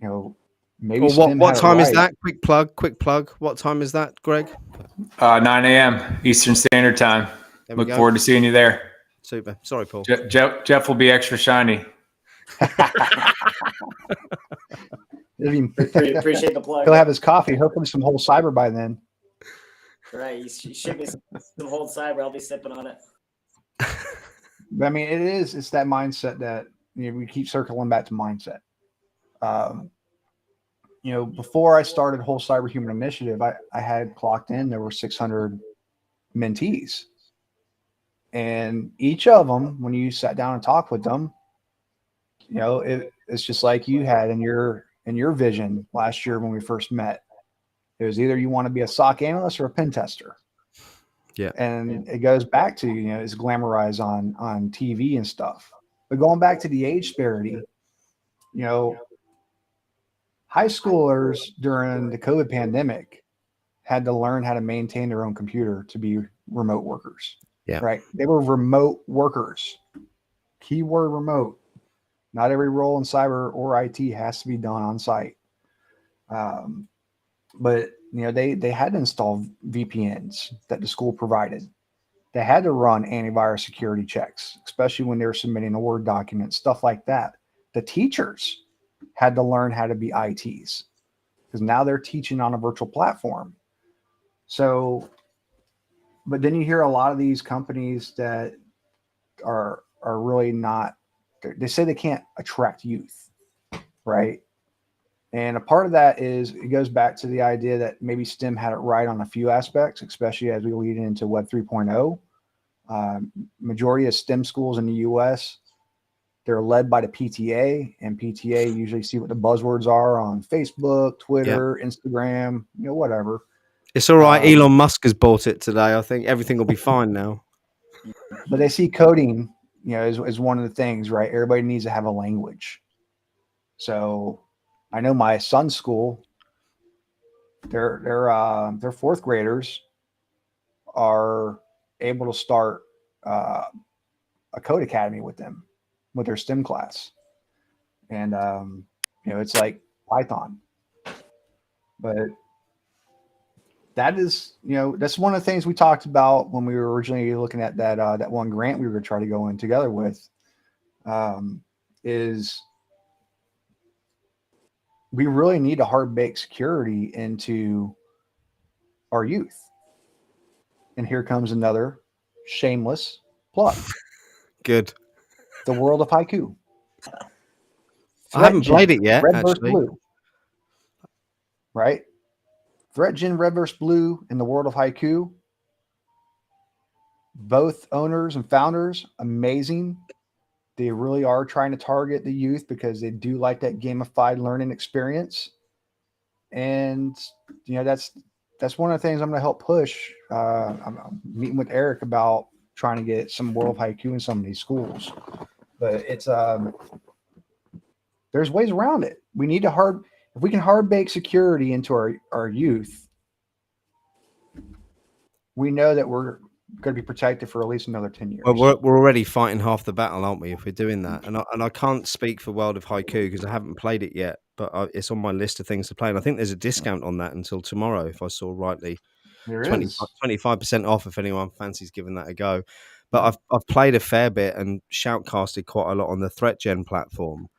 You know, maybe Well, STEM what had it time is right. that? Quick plug. What time is that, Greg? 9 a.m. Eastern Standard Time. There we Look go. forward to seeing you there. Super. Sorry, Paul. Jeff will be extra shiny. Appreciate the plug. He'll have his coffee, hopefully some whole cyber by then. Right, you should be some whole cyber. I'll be sipping on it. But I mean, it's that mindset that, you know, we keep circling back to mindset. You know, before I started Whole Cyber Human Initiative, I had clocked in, there were 600 mentees. And each of them, when you sat down and talked with them, you know, it's just like you had in your vision last year when we first met. It was either you want to be a SOC analyst or a pen tester. Yeah. And it goes back to, you know, it's glamorized on TV and stuff. But going back to the age disparity, you know, high schoolers during the COVID pandemic had to learn how to maintain their own computer to be remote workers. Yeah. Right. They were remote workers. Keyword remote. Not every role in cyber or IT has to be done on site. But you know, they had to install VPNs that the school provided. They had to run antivirus security checks, especially when they were submitting a Word document, stuff like that. The teachers had to learn how to be ITs because now they're teaching on a virtual platform. So, but then you hear a lot of these companies that are really not, they say they can't attract youth, right? And a part of that is it goes back to the idea that maybe STEM had it right on a few aspects, especially as we lead into Web 3.0. Majority of STEM schools in the U.S., they're led by the PTA, and PTA usually see what the buzzwords are on Facebook, Twitter, Instagram, you know, whatever. It's all right. Elon Musk has bought it today. I think everything will be fine now. But they see coding, you know, as one of the things, right? Everybody needs to have a language. So I know my son's school, their fourth graders are able to start a code academy with them, with their STEM class. And, you know, it's like Python. But that is, you know, that's one of the things we talked about when we were originally looking at that one grant we were trying to go in together with, is we really need to hard bake security into our youth. And here comes another shameless plug. Good. The World of Haiku. I haven't played it yet, Red versus actually. Blue. Right? Threat Gen Red versus Blue in the World of Haiku. Both owners and founders, amazing. They really are trying to target the youth because they do like that gamified learning experience. And, you know, that's that's one of the things I'm going to help push. I'm meeting with Eric about trying to get some world haiku in some of these schools, but it's there's ways around it. We need to if we can hard bake security into our youth, we know that we're going to be protected for at least another 10 years. Well, we're already fighting half the battle, aren't we, if we're doing that? And I can't speak for World of Haiku because I haven't played it yet, but it's on my list of things to play. And I think there's a discount on that until tomorrow, if I saw rightly. There 25% off if anyone fancies giving that a go. But I've played a fair bit and shoutcasted quite a lot on the Threat Gen platform.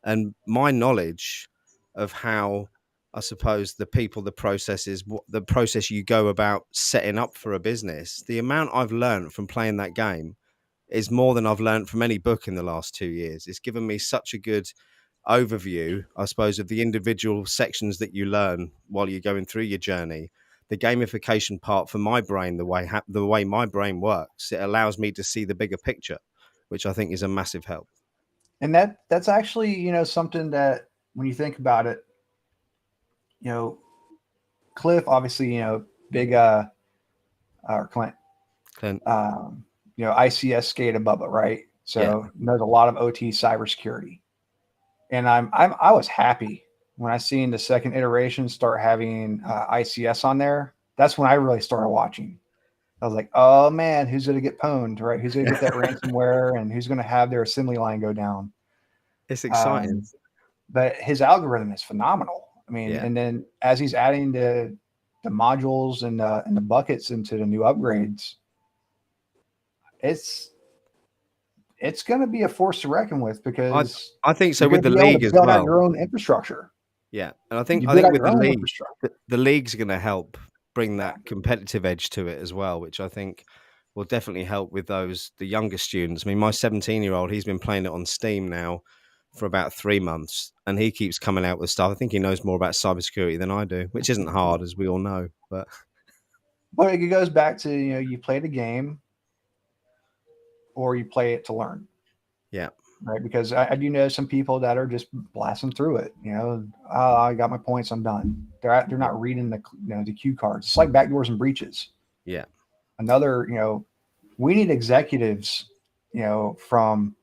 And my knowledge of how, I suppose, the people, the processes, the process you go about setting up for a business, the amount I've learned from playing that game is more than I've learned from any book in the last 2 years. It's given me such a good overview, I suppose, of the individual sections that you learn while you're going through your journey. The gamification part for my brain, the way my brain works, it allows me to see the bigger picture, which I think is a massive help. And that's actually, something that when you think about it, Cliff, obviously, big, or Clint, ICS skate above it, right? So knows a lot of OT cybersecurity. And I was happy when I seen the second iteration start having ICS on there. That's when I really started watching. I was like, oh man, who's going to get pwned, right? Who's going to get that ransomware and who's going to have their assembly line go down? It's exciting. But his algorithm is phenomenal. I mean, and then as he's adding the modules and the buckets into the new upgrades, it's going to be a force to reckon with, because I think so with the league as well. well. Your own infrastructure. Yeah, and I think with the league's going to help bring that competitive edge to it as well, which I think will definitely help with the younger students. I mean, my 17-year-old, he's been playing it on Steam now for about 3 months, and he keeps coming out with stuff. I think he knows more about cybersecurity than I do, which isn't hard, as we all know. But it goes back to, you play the game or you play it to learn. Yeah. Right. Because I do know some people that are just blasting through it. I got my points, I'm done. They're not reading the cue cards. It's like backdoors and breaches. Yeah. Another, we need executives, from,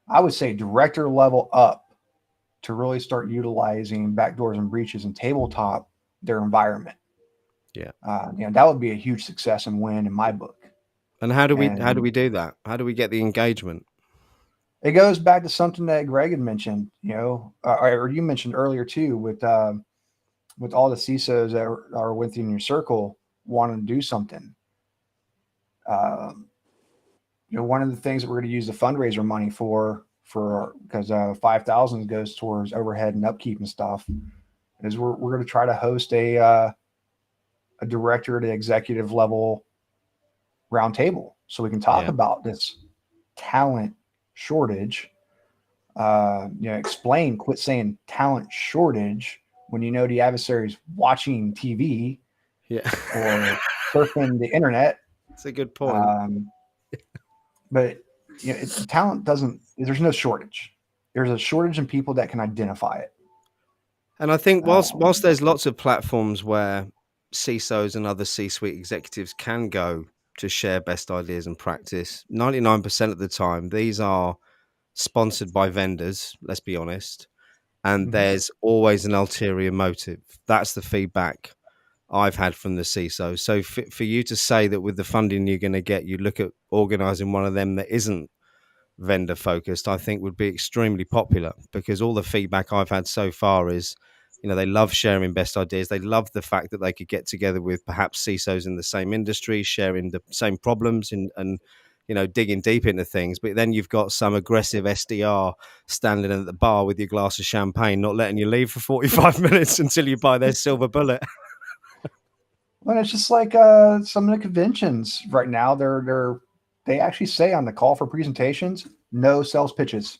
I would say, director level up to really start utilizing backdoors and breaches and tabletop their environment. Yeah. That would be a huge success and win in my book. And how do we do that? How do we get the engagement? It goes back to something that Greg had mentioned, or you mentioned earlier too, with all the CISOs that are within your circle wanting to do something. One of the things that we're going to use the fundraiser money for because 5,000 goes towards overhead and upkeep and stuff, is we're going to try to host a director to executive level roundtable so we can talk about this talent shortage. Quit saying talent shortage when the adversary's watching TV or surfing the internet. That's a good point. But talent there's no shortage. There's a shortage in people that can identify it. And I think whilst there's lots of platforms where CISOs and other C-suite executives can go to share best ideas and practice, 99% of the time, these are sponsored by vendors, let's be honest. And there's always an ulterior motive. That's the feedback I've had from the CISO. So for you to say that with the funding you're going to get, you look at organizing one of them that isn't vendor focused, I think would be extremely popular, because all the feedback I've had so far is, they love sharing best ideas. They love the fact that they could get together with perhaps CISOs in the same industry, sharing the same problems and digging deep into things. But then you've got some aggressive SDR standing at the bar with your glass of champagne, not letting you leave for 45 minutes until you buy their silver bullet. Well, it's just like some of the conventions right now, they actually say on the call for presentations, no sales pitches.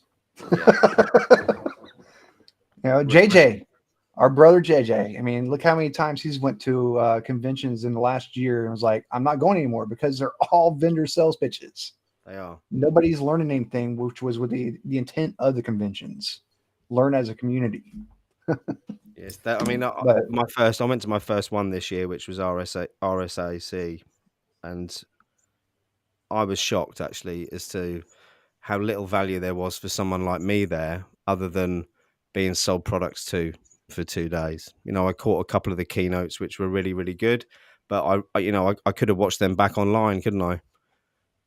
JJ, our brother JJ, I mean, look how many times he's went to conventions in the last year and was like, I'm not going anymore, because they're all vendor sales pitches. They are. Nobody's learning anything, which was with the intent of the conventions. Learn as a community. Yes, that, I mean, But I went to my first one this year, which was RSAC, and I was shocked actually as to how little value there was for someone like me there, other than being sold products to for 2 days. I caught a couple of the keynotes, which were really, really good, but I could have watched them back online, couldn't I?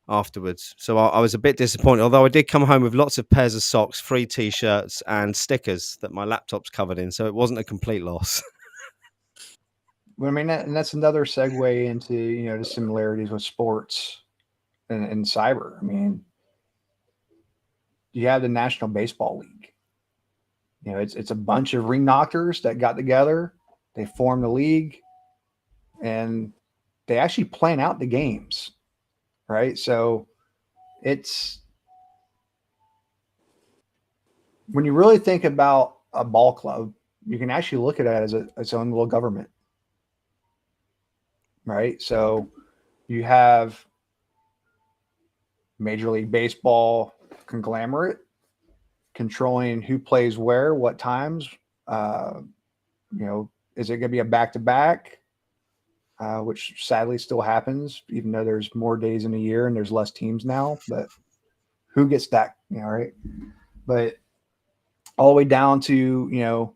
Afterwards, so I was a bit disappointed. Although I did come home with lots of pairs of socks, free T-shirts, and stickers that my laptop's covered in, so it wasn't a complete loss. I mean, and that's another segue into the similarities with sports and cyber. I mean, you have the National Baseball League. It's a bunch of ring knockers that got together. They formed a league, and they actually plan out the games, right? So it's when you really think about a ball club, you can actually look at it as its own little government, right? So you have Major League Baseball conglomerate controlling who plays where, what times. Is it going to be a back-to-back, which sadly still happens, even though there's more days in a year and there's less teams now. But who gets that? Right? But all the way down to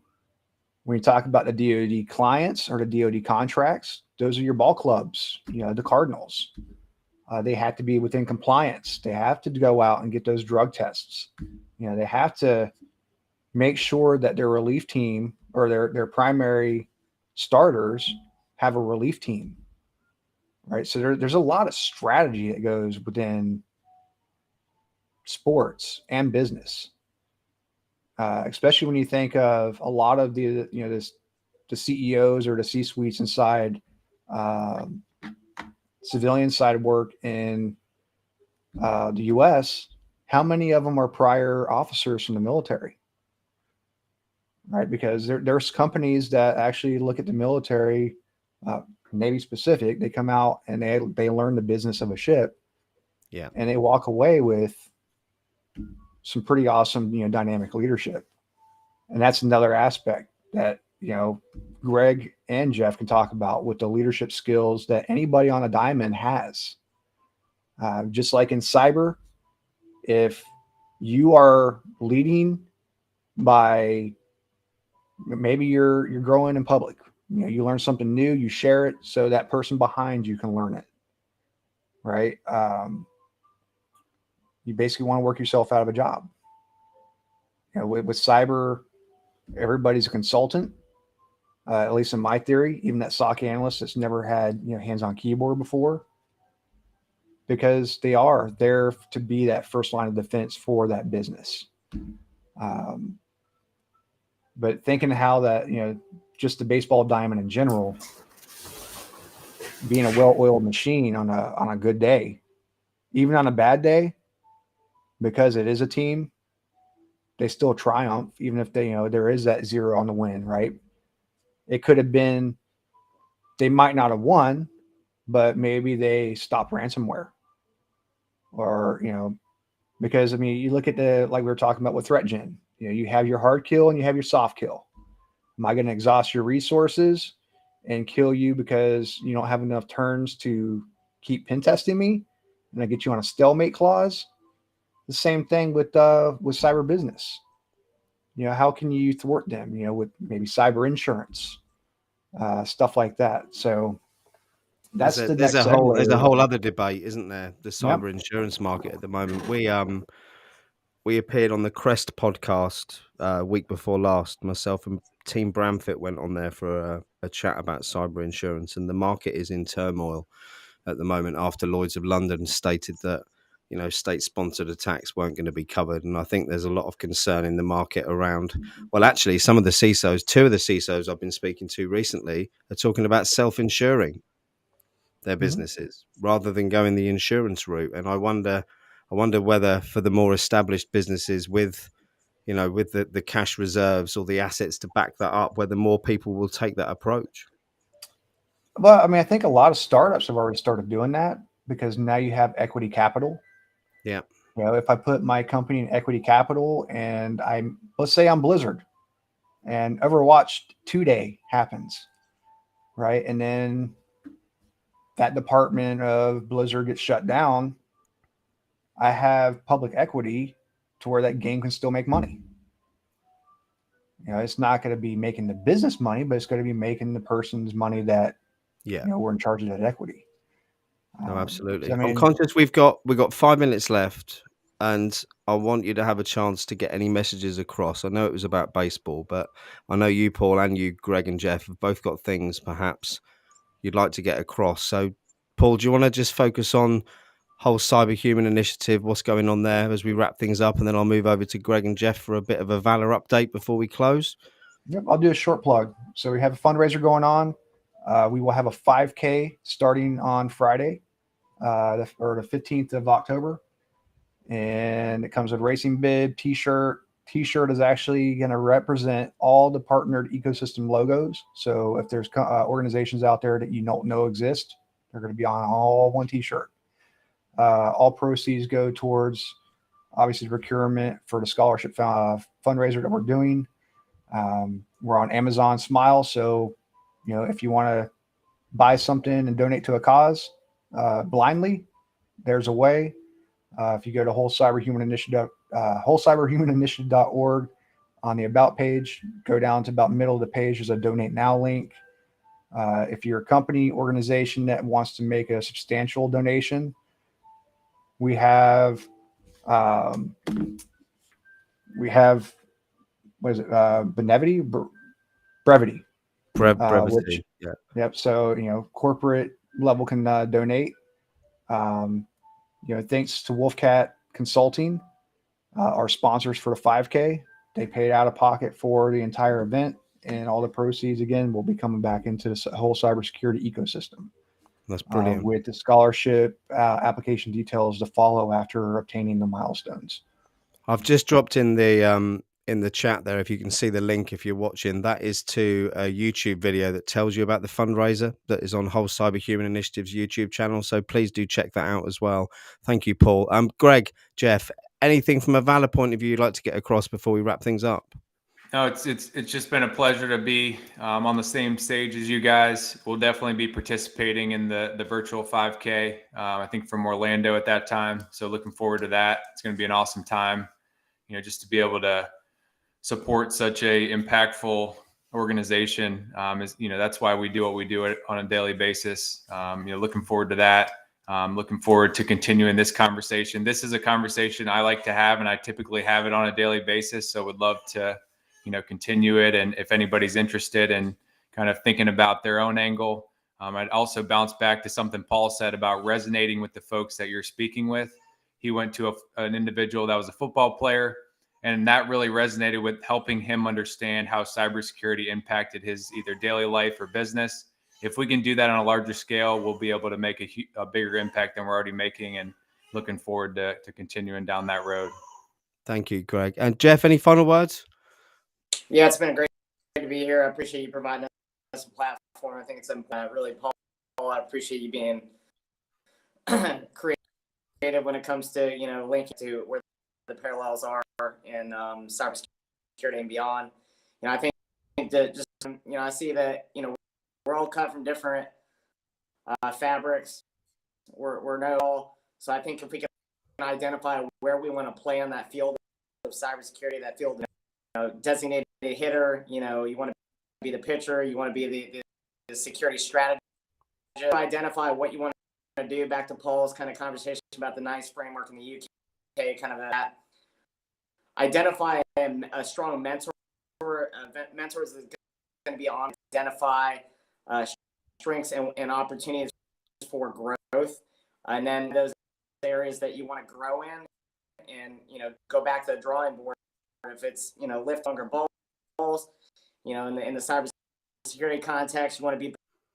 when you talk about the DoD clients or the DoD contracts, those are your ball clubs. The Cardinals. They have to be within compliance. They have to go out and get those drug tests. They have to make sure that their relief team or their primary starters have a relief team, right? So there's a lot of strategy that goes within sports and business, especially when you think of a lot of the CEOs or the C-suites inside civilian side work in the U.S. How many of them are prior officers from the military? Right, because there's companies that actually look at the military, Navy specific. They come out and they learn the business of a ship, and they walk away with some pretty awesome dynamic leadership. And that's another aspect that Greg and Jeff can talk about with the leadership skills that anybody on a diamond has. Just like in cyber, if you are leading by maybe you're growing in public, you learn something new, you share it so that person behind you can learn it, right? You basically want to work yourself out of a job. With cyber, everybody's a consultant, at least in my theory, even that SOC analyst that's never had hands on keyboard before, because they are there to be that first line of defense for that business. But thinking how that, just the baseball diamond in general, being a well-oiled machine on a good day, even on a bad day, because it is a team, they still triumph, even if there is that zero on the win, right? It could have been, they might not have won, but maybe they stopped ransomware, or, because you look at like we were talking about with threat gen, you have your hard kill and you have your soft kill. Am I going to exhaust your resources and kill you because you don't have enough turns to keep pen testing me, and I get you on a stalemate clause? The same thing with cyber business. How can you thwart them? With maybe cyber insurance, stuff like that. So that's there's a whole other debate, isn't there? The cyber insurance market at the moment. We appeared on the Crest podcast week before last. Myself and Team Bramfit went on there for a chat about cyber insurance, and the market is in turmoil at the moment after Lloyd's of London stated that state-sponsored attacks weren't going to be covered. And I think there's a lot of concern in the market around, well, actually, two of the CISOs I've been speaking to recently are talking about self-insuring their businesses rather than going the insurance route. And I wonder whether for the more established businesses with the cash reserves or the assets to back that up, whether more people will take that approach. Well, I think a lot of startups have already started doing that, because now you have equity capital. Yeah. If I put my company in equity capital and let's say I'm Blizzard, and Overwatch 2-Day happens, right? And then that department of Blizzard gets shut down. I have public equity to where that game can still make money. It's not going to be making the business money, but it's going to be making the person's money that we're in charge of that equity. No, absolutely. So, I'm conscious we've got 5 minutes left, and I want you to have a chance to get any messages across. I know it was about baseball, but I know you, Paul, and you, Greg and Jeff, have both got things perhaps you'd like to get across. So, Paul, do you want to just focus on whole cyberhuman initiative, what's going on there as we wrap things up, and then I'll move over to Greg and Jeff for a bit of a Valor update before we close? Yep, I'll do a short plug. So we have a fundraiser going on. We will have a 5K starting on Friday, the 15th of October. And it comes with racing bib, t-shirt. T-shirt is actually going to represent all the partnered ecosystem logos. So if there's organizations out there that you don't know exist, they're going to be on all one t-shirt. All proceeds go towards, obviously, procurement for the scholarship fundraiser that we're doing. We're on Amazon Smile, so if you want to buy something and donate to a cause blindly, there's a way. If you go to wholecyberhumaninitiative.org on the About page, go down to about middle of the page, there's a Donate Now link. If you're a company, organization that wants to make a substantial donation, we have what is it? Brevity. Brevity. Yeah. Yep. So corporate level can donate. Thanks to Wolfcat Consulting, our sponsors for the 5K. They paid out of pocket for the entire event, and all the proceeds again will be coming back into the whole cybersecurity ecosystem. That's brilliant. With the scholarship application details to follow after obtaining the milestones. I've just dropped in the chat there, if you can see the link if you're watching, that is to a YouTube video that tells you about the fundraiser that is on Whole Cyberhuman Initiative's YouTube channel. So please do check that out as well. Thank you, Paul. Greg, Jeff, anything from a Valor point of view you'd like to get across before we wrap things up? No, it's just been a pleasure to be on the same stage as you guys. We'll definitely be participating in the virtual 5K, I think from Orlando at that time. So looking forward to that. It's going to be an awesome time, just to be able to support such a impactful organization. That's why we do what we do on a daily basis. Looking forward to that. Looking forward to continuing this conversation. This is a conversation I like to have, and I typically have it on a daily basis. So would love to continue it. And if anybody's interested in kind of thinking about their own angle, I'd also bounce back to something Paul said about resonating with the folks that you're speaking with. He went to an individual that was a football player, and that really resonated with helping him understand how cybersecurity impacted his either daily life or business. If we can do that on a larger scale, we'll be able to make a bigger impact than we're already making, and looking forward to continuing down that road. Thank you, Greg. And Jeff, any final words? Yeah, it's been great to be here. I appreciate you providing us a platform. I think it's really, Paul, I appreciate you being creative when it comes to, linking to where the parallels are in cybersecurity and beyond. I think that just, I see that, we're all cut from different fabrics. We're not all. So I think if we can identify where we want to play on that field of cybersecurity, that field, designated hitter, you want to be the pitcher, you want to be the security strategist. Identify what you want to do. Back to Paul's kind of conversation about the NICE framework in the UK, kind of that. Identify a strong mentor. Mentors is going to be on. Identify strengths and opportunities for growth, and then those areas that you want to grow in, and go back to the drawing board. If it's lift longer balls, in the cybersecurity context, you want to be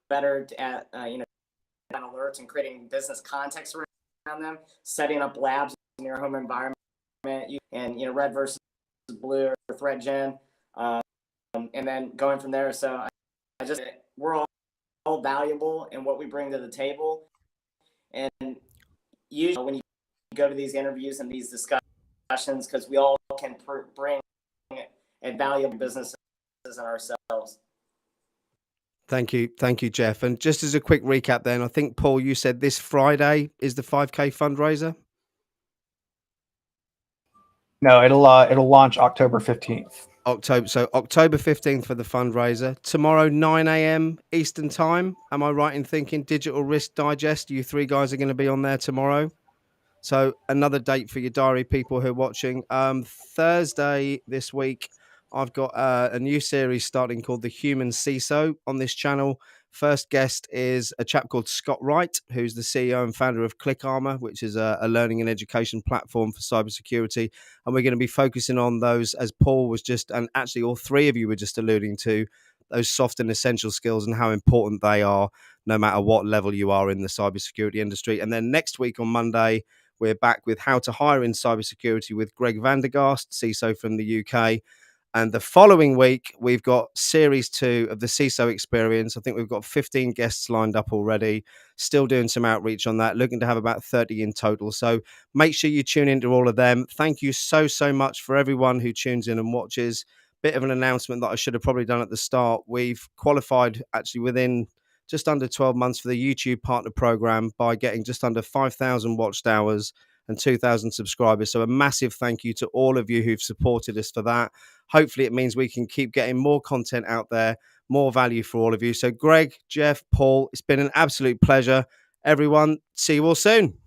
better at alerts and creating business context around them, setting up labs in your home environment, and red versus blue or threat gen, and then going from there. So we're all valuable in what we bring to the table, and usually when you go to these interviews and these discussions, because we all can bring a valuable businesses represent ourselves. Thank you, Jeff. And just as a quick recap, then I think Paul, you said this Friday is the 5K fundraiser. No, it'll launch October 15th. October 15th for the fundraiser. Tomorrow, 9 a.m. Eastern time. Am I right in thinking Digital Risk Digest? You three guys are going to be on there tomorrow. So another date for your diary, people who are watching. Thursday this week, I've got a new series starting called The Human CISO on this channel. First guest is a chap called Scott Wright, who's the CEO and founder of ClickArmor, which is a learning and education platform for cybersecurity. And we're going to be focusing on those, as Paul was just, and actually all three of you were just alluding to, those soft and essential skills and how important they are, no matter what level you are in the cybersecurity industry. And then next week on Monday, we're back with how to hire in cybersecurity with Greg Vandergast, CISO from the UK. And the following week, we've got series 2 of the CISO experience. I think we've got 15 guests lined up already, still doing some outreach on that, looking to have about 30 in total. So make sure you tune into all of them. Thank you so much for everyone who tunes in and watches. Bit of an announcement that I should have probably done at the start. We've qualified actually within just under 12 months for the YouTube partner program by getting just under 5,000 watched hours and 2,000 subscribers. So a massive thank you to all of you who've supported us for that. Hopefully it means we can keep getting more content out there, more value for all of you. So Greg, Jeff, Paul, it's been an absolute pleasure. Everyone, see you all soon.